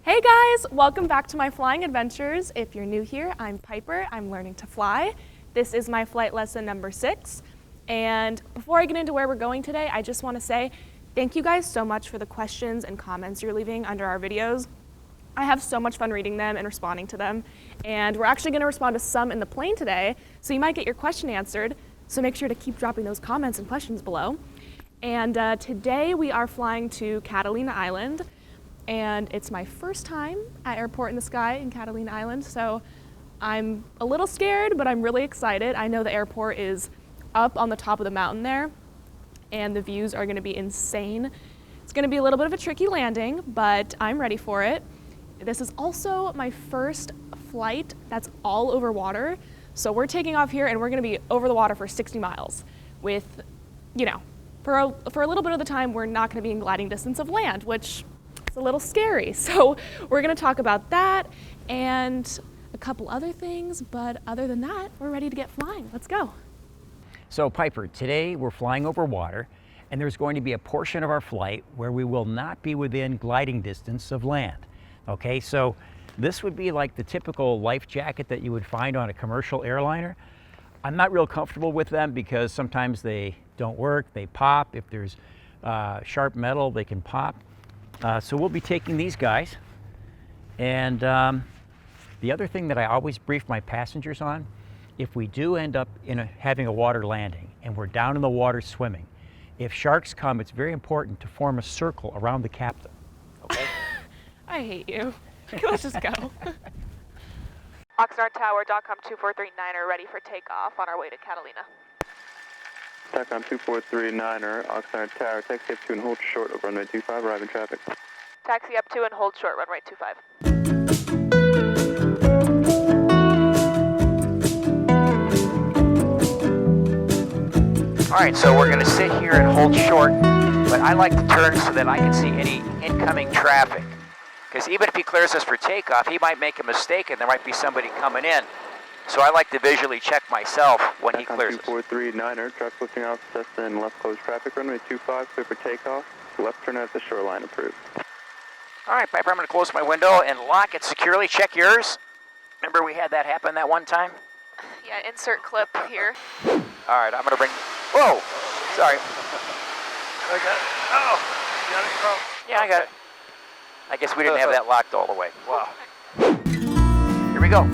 Hey guys, welcome back to my flying adventures. If you're new here, I'm Piper. I'm learning to fly. This is my flight lesson number 6. And before I get into where we're going today, I just want to say thank you guys so much for the questions and comments you're leaving under our videos. I have so much fun reading them and responding to them. And we're actually going to respond to some in the plane today, so you might get your question answered. So make sure to keep dropping those comments and questions below. And today we are flying to Catalina Island. And it's my first time at Airport in the Sky in Catalina Island, so I'm a little scared, but I'm really excited. I know the airport is up on the top of the mountain there, and the views are gonna be insane. It's gonna be a little bit of a tricky landing, but I'm ready for it. This is also my first flight that's all over water, so we're taking off here and we're gonna be over the water for 60 miles with, for a little bit of the time, we're not gonna be in gliding distance of land, which a little scary. So we're going to talk about that and a couple other things, but other than that, we're ready to get flying. Let's go. So Piper, today we're flying over water, and there's going to be a portion of our flight where we will not be within gliding distance of land. Okay, so this would be like the typical life jacket that you would find on a commercial airliner. I'm not real comfortable with them because sometimes they don't work, they pop. If there's sharp metal, they can pop. So we'll be taking these guys, and the other thing that I always brief my passengers on, if we do end up having a water landing and we're down in the water swimming, if sharks come, it's very important to form a circle around the captain. Okay? I hate you. Let's just go. Oxnard Tower, DOTCOM 2439er, ready for takeoff on our way to Catalina. DOTCOM 2439er, Oxnard Tower, taxi up 2 and hold short of runway 25, arriving traffic. Taxi up 2 and hold short, runway 25. All right, so we're going to sit here and hold short, but I like to turn so that I can see any incoming traffic. Because even if he clears us for takeoff, he might make a mistake and there might be somebody coming in. So I like to visually check myself when he clears us. 2439er, traffic lifting off Cessna and left closed traffic, runway 25, clear for takeoff. Left turn at the shoreline, approved. All right, Piper, I'm going to close my window and lock it securely. Check yours. Remember we had that happen that one time? Yeah, insert clip here. All right, I'm going to bring... Whoa! Sorry. I got it. Oh! You got it, Carl? Yeah, I got it. I guess we didn't have that locked all the way. Wow. Here we go.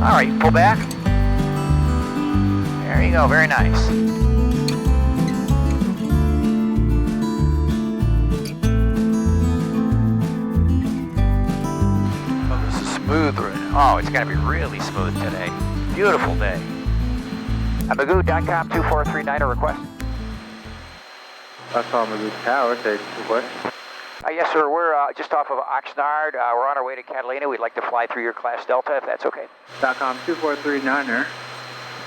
All right, pull back. There you go, very nice. Oh, this is smooth. Oh, it's gonna be really smooth today. Beautiful day. Magoo.com 2439 request. DOTCOM Magoo Tower, take request. Yes, sir. We're just off of Oxnard. We're on our way to Catalina. We'd like to fly through your class Delta, if that's okay. DOTCOM 2439er.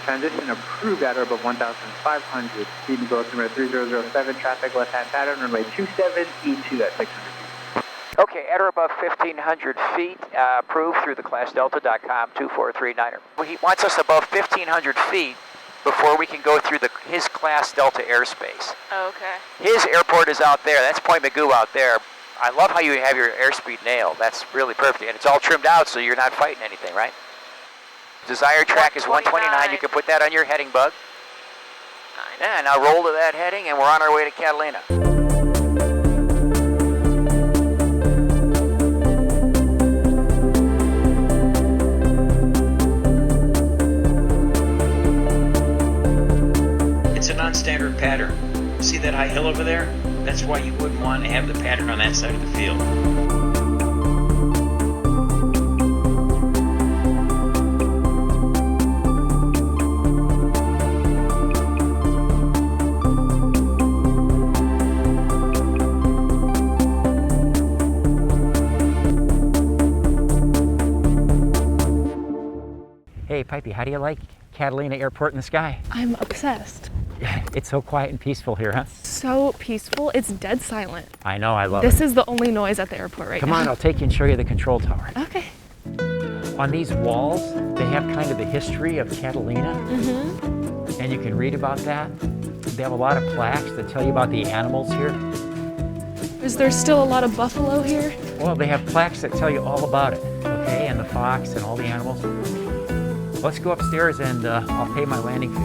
Transition approved at or above 1,500. Speed to go through 3007. Traffic left-hand pattern. Runway 27 E2 at 600 feet. Okay, at or above 1,500 feet. Approved through the class Delta.com 2439er. Well, he wants us above 1,500 feet before we can go through his class Delta airspace. Oh, okay. His airport is out there. That's Point Magoo out there. I love how you have your airspeed nailed. That's really perfect. And it's all trimmed out so you're not fighting anything, right? Desired track is 129. You can put that on your heading bug. Yeah, now roll to that heading and we're on our way to Catalina. It's a non-standard pattern. See that high hill over there? That's why you wouldn't want to have the pattern on that side of the field. Hey, Pipey, how do you like Catalina Airport in the Sky? I'm obsessed. It's so quiet and peaceful here, huh? So peaceful. It's dead silent. I know, I love it. This is the only noise at the airport right now. Come on, I'll take you and show you the control tower. Okay. On these walls, they have kind of the history of Catalina, and you can read about that. They have a lot of plaques that tell you about the animals here. Is there still a lot of buffalo here? Well, they have plaques that tell you all about it, okay? And the fox and all the animals. Let's go upstairs and I'll pay my landing fee.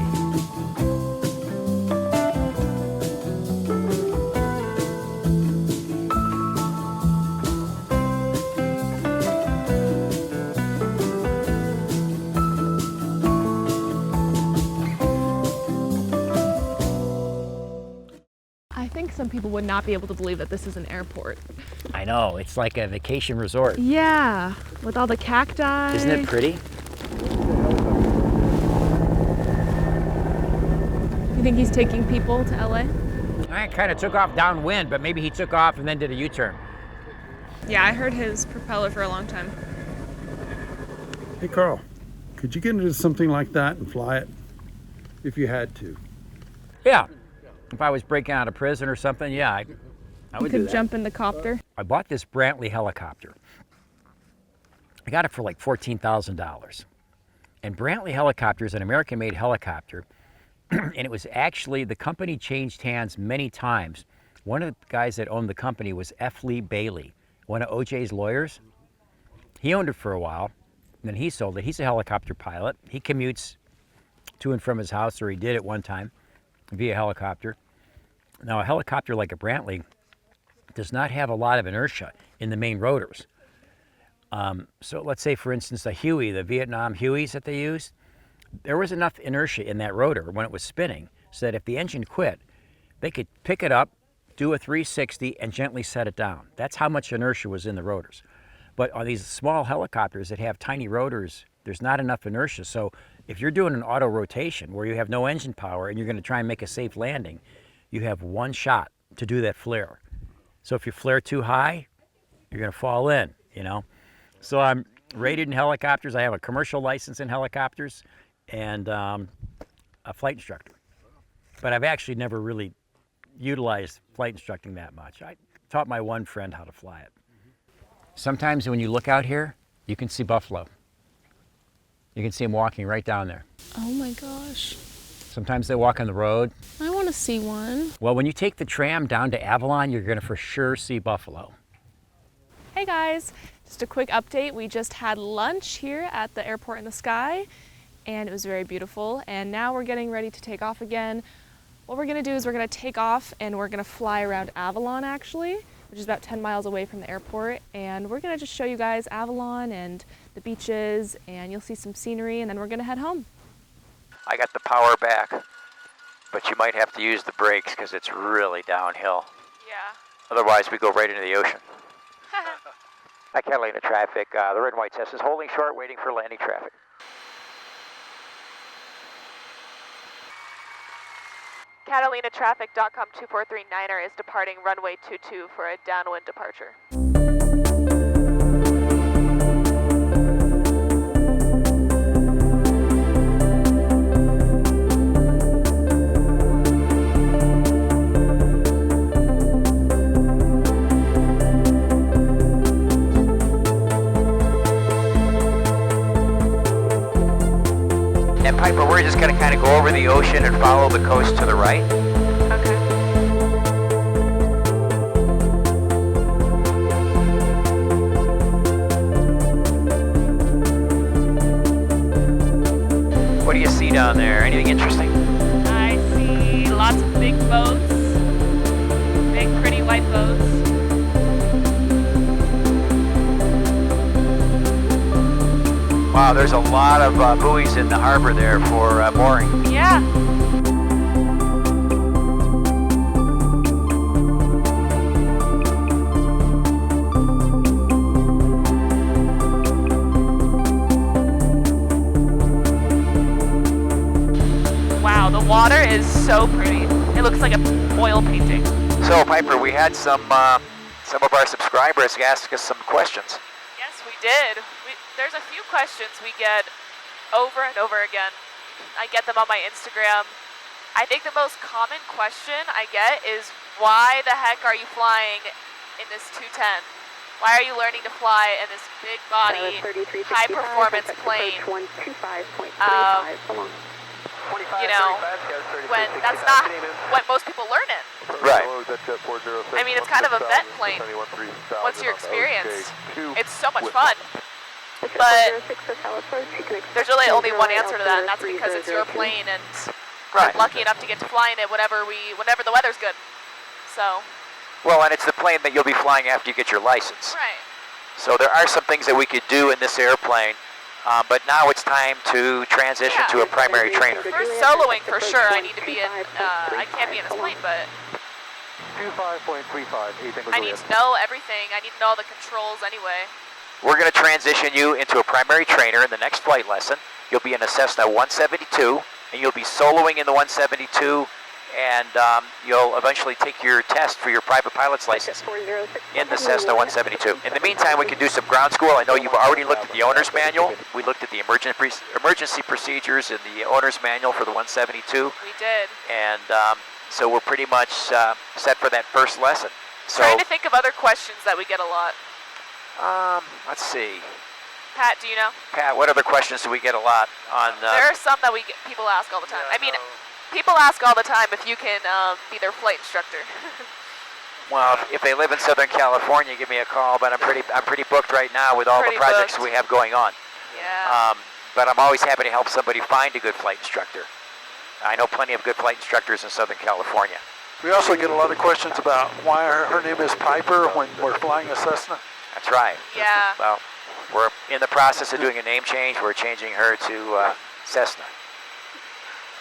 I think some people would not be able to believe that this is an airport. I know, it's like a vacation resort. Yeah, with all the cacti. Isn't it pretty? You think he's taking people to LA? I kind of took off downwind, but maybe he took off and then did a U-turn. Yeah, I heard his propeller for a long time. Hey Carl, could you get into something like that and fly it? If you had to. Yeah, if I was breaking out of prison or something, yeah, I You would do could that. jump in the copter. I bought this Brantley helicopter. I got it for like $14,000. And Brantley helicopter is an American-made helicopter, and it was actually, the company changed hands many times. One of the guys that owned the company was F. Lee Bailey, one of OJ's lawyers. He owned it for a while, and then he sold it. He's a helicopter pilot. He commutes to and from his house, or he did at one time, via helicopter. Now, a helicopter like a Brantley does not have a lot of inertia in the main rotors. So let's say, for instance, a Huey, the Vietnam Hueys that they used, there was enough inertia in that rotor when it was spinning so that if the engine quit, they could pick it up, do a 360, and gently set it down. That's how much inertia was in the rotors. But on these small helicopters that have tiny rotors, there's not enough inertia. So if you're doing an auto rotation where you have no engine power and you're going to try and make a safe landing, you have one shot to do that flare. So if you flare too high, you're going to fall in, you know. So I'm rated in helicopters. I have a commercial license in helicopters and a flight instructor. But I've actually never really utilized flight instructing that much. I taught my one friend how to fly it. Sometimes when you look out here, you can see buffalo. You can see them walking right down there. Oh my gosh. Sometimes they walk on the road. I want to see one. Well, when you take the tram down to Avalon, you're going to for sure see buffalo. Hey guys, just a quick update. We just had lunch here at the Airport in the Sky, and it was very beautiful. And now we're getting ready to take off again. What we're gonna do is we're gonna take off and we're gonna fly around Avalon actually, which is about 10 miles away from the airport. And we're gonna just show you guys Avalon and the beaches, and you'll see some scenery, and then we're gonna head home. I got the power back, but you might have to use the brakes because it's really downhill. Yeah. Otherwise, we go right into the ocean. Hi, Catalina traffic. The red and white test is holding short, waiting for landing traffic. Catalina traffic.com 2439er is departing runway 22 for a downwind departure. And Piper, we're just going to kind of go over the ocean and follow the coast to the right. Okay. What do you see down there? Anything interesting? I see lots of big boats, big pretty white boats. Wow, there's a lot of buoys in the harbor there for mooring. Yeah. Wow, the water is so pretty. It looks like an oil painting. So, Piper, we had some of our subscribers ask us some questions. Yes, we did. There's a few questions we get over and over again. I get them on my Instagram. I think the most common question I get is, why the heck are you flying in this 210? Why are you learning to fly in this big body, high performance plane? you know, when that's not what most people learn in. Right. I mean, it's kind of a vent plane. Once you're experienced, it's so much fun. But there's really only one answer to that, and that's because it's your plane, and Right. I'm lucky enough to get to fly in it whenever the weather's good. So. Well, and it's the plane that you'll be flying after you get your license. Right. So there are some things that we could do in this airplane, but now it's time to transition to a primary trainer. For soloing, for sure, I need to be in. I can't be in this plane, but 25.35, I need to know everything. I need to know all the controls anyway. We're going to transition you into a primary trainer in the next flight lesson. You'll be in a Cessna 172, and you'll be soloing in the 172, and you'll eventually take your test for your private pilot's license in the Cessna 172. In the meantime, we can do some ground school. I know you've already looked at the owner's manual. We looked at the emergency procedures in the owner's manual for the 172. We did. And so we're pretty much set for that first lesson. So, Trying to think of other questions that we get a lot. let's see. Pat, do you know? Pat, what other questions do we get a lot on? There are some that people ask all the time. I mean, people ask all the time if you can be their flight instructor. Well, if they live in Southern California, give me a call. But I'm pretty booked right now with all the projects we have going on. Yeah. But I'm always happy to help somebody find a good flight instructor. I know plenty of good flight instructors in Southern California. We also get a lot of questions about why her name is Piper when we're flying a Cessna. That's right. Yeah. Well, we're in the process of doing a name change. We're changing her to Cessna.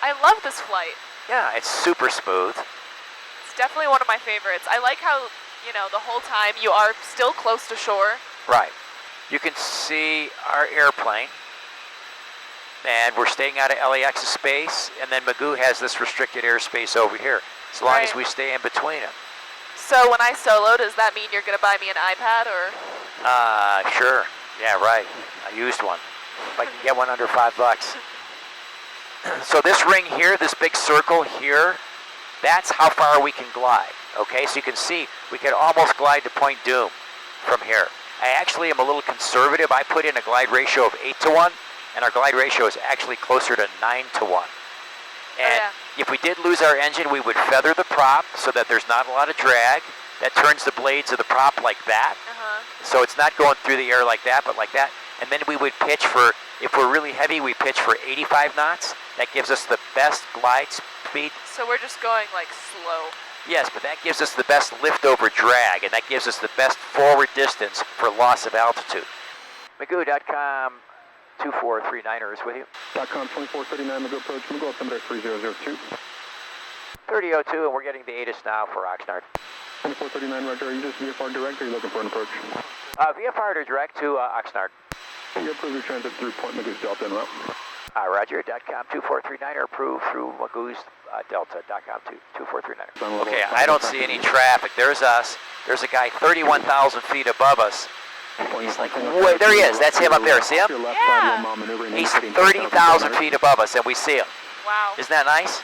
I love this flight. Yeah, it's super smooth. It's definitely one of my favorites. I like how, you know, the whole time you are still close to shore. Right. You can see our airplane, and we're staying out of LAX's space, and then Magoo has this restricted airspace over here, as long as we stay in between them. So when I solo, does that mean you're going to buy me an iPad, or? Sure. Yeah, right. I used one. If I can get one under $5. So this ring here, this big circle here, that's how far we can glide. Okay, so you can see we can almost glide to Point Doom from here. I actually am a little conservative. I put in a glide ratio of 8-to-1, and our glide ratio is actually closer to 9-to-1. And if we did lose our engine, we would feather the prop so that there's not a lot of drag. That turns the blades of the prop like that. So it's not going through the air like that, but like that. And then we would pitch for, if we're really heavy, we pitch for 85 knots. That gives us the best glide speed. So we're just going like slow. Yes, but that gives us the best lift over drag, and that gives us the best forward distance for loss of altitude. Magoo.com 2439er is with you. .com 2439, Magoo approach, Magoo altimeter 3002. 3002, and we're getting the ATIS now for Oxnard. 2439, Roger, are you just VFR direct or are you looking for an approach? VFR to direct to Oxnard. You approve your transit through Point Magoo's Delta en route. Roger.com 2439er approved through Magoo's Delta.com 2439er. Okay, I don't see any traffic. There's us. There's a guy 31,000 feet above us. He's like, wait, there he is. That's him up there. See him? Yeah. He's 30,000 feet above us, and we see him. Wow. Isn't that nice?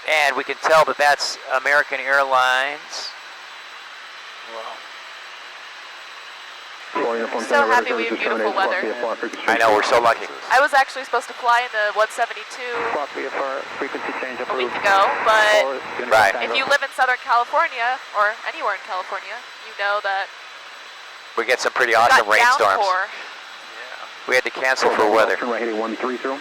And we can tell that that's American Airlines. So happy we have beautiful weather. I know, we're so lucky. I was actually supposed to fly in the 172 frequency change a week ago, but Right. if you live in Southern California, or anywhere in California, you know that We get some pretty we've awesome got rainstorms. downpour. We had to cancel for weather. Right heading 130.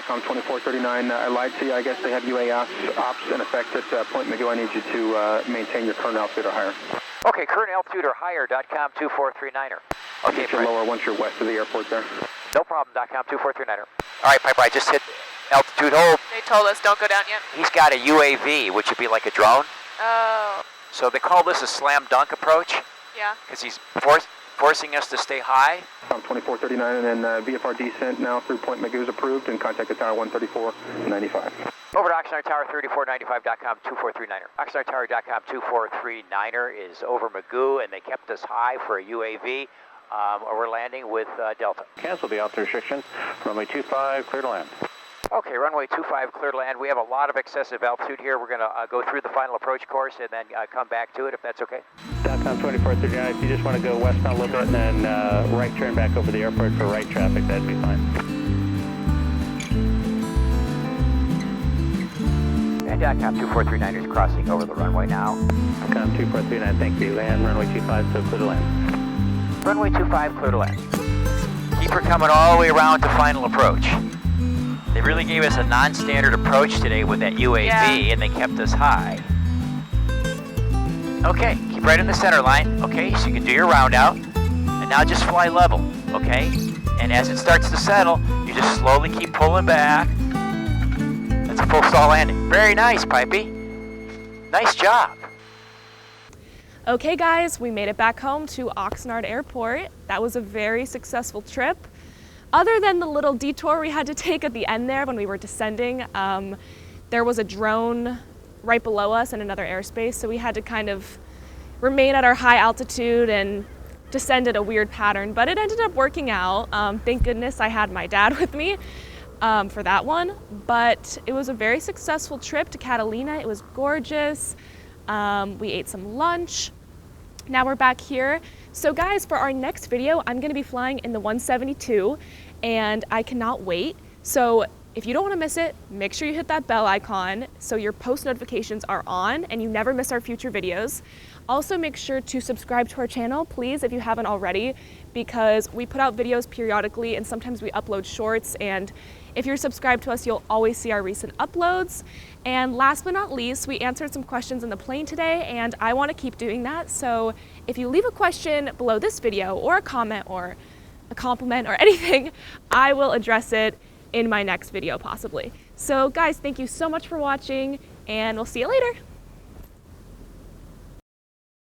.com 2439, I lied to you. I guess they have UAS ops in effect at Point Magoo. I need you to maintain your current altitude or higher. Okay, current altitude or higher.com 2439er. Okay, Get your lower once you're west of the airport there. no problem.com 2439er. All right, Piper, I just hit altitude hold. They told us don't go down yet. He's got a UAV, which would be like a drone. Oh. So they call this a slam dunk approach Yeah. because he's forcing us to stay high. 2439 and then VFR descent now through Point Magoo is approved and contact the tower 134.95. Over to Oxnard Tower 3495.com 2439er. OxnardTower.com 2439er is over Magoo, and they kept us high for a UAV. We're landing with Delta. Cancel the altitude restriction. Runway 25, clear to land. Okay, runway 25, clear to land. We have a lot of excessive altitude here. We're going to go through the final approach course and then come back to it, if that's okay. .com 2439, if you just want to go westbound a little bit and then right turn back over the airport for right traffic, that'd be fine. DACOM 2439 is crossing over the runway now. DACOM 2439, thank you. And runway 25, so clear to land. Runway 25, clear to land. Keep her coming all the way around to final approach. They really gave us a non-standard approach today with that UAV, and they kept us high. Okay, keep right in the center line. Okay, so you can do your round out. And now just fly level, okay? And as it starts to settle, you just slowly keep pulling back. That's a full stall landing. Very nice, Pipey. Nice job. Okay guys, we made it back home to Oxnard Airport. That was a very successful trip. Other than the little detour we had to take at the end there when we were descending, there was a drone right below us in another airspace, so we had to kind of remain at our high altitude and descend at a weird pattern, but it ended up working out. Thank goodness I had my dad with me for that one, but it was a very successful trip to Catalina. It was gorgeous. We ate some lunch. Now we're back here. So guys, for our next video, I'm gonna be flying in the 172 and I cannot wait. So if you don't wanna miss it, make sure you hit that bell icon so your post notifications are on and you never miss our future videos. Also make sure to subscribe to our channel, please, if you haven't already, because we put out videos periodically and sometimes we upload shorts, and if you're subscribed to us, you'll always see our recent uploads. And last but not least, we answered some questions in the plane today, and I want to keep doing that. So if you leave a question below this video or a comment or a compliment or anything, I will address it in my next video possibly. So guys, thank you so much for watching, and we'll see you later.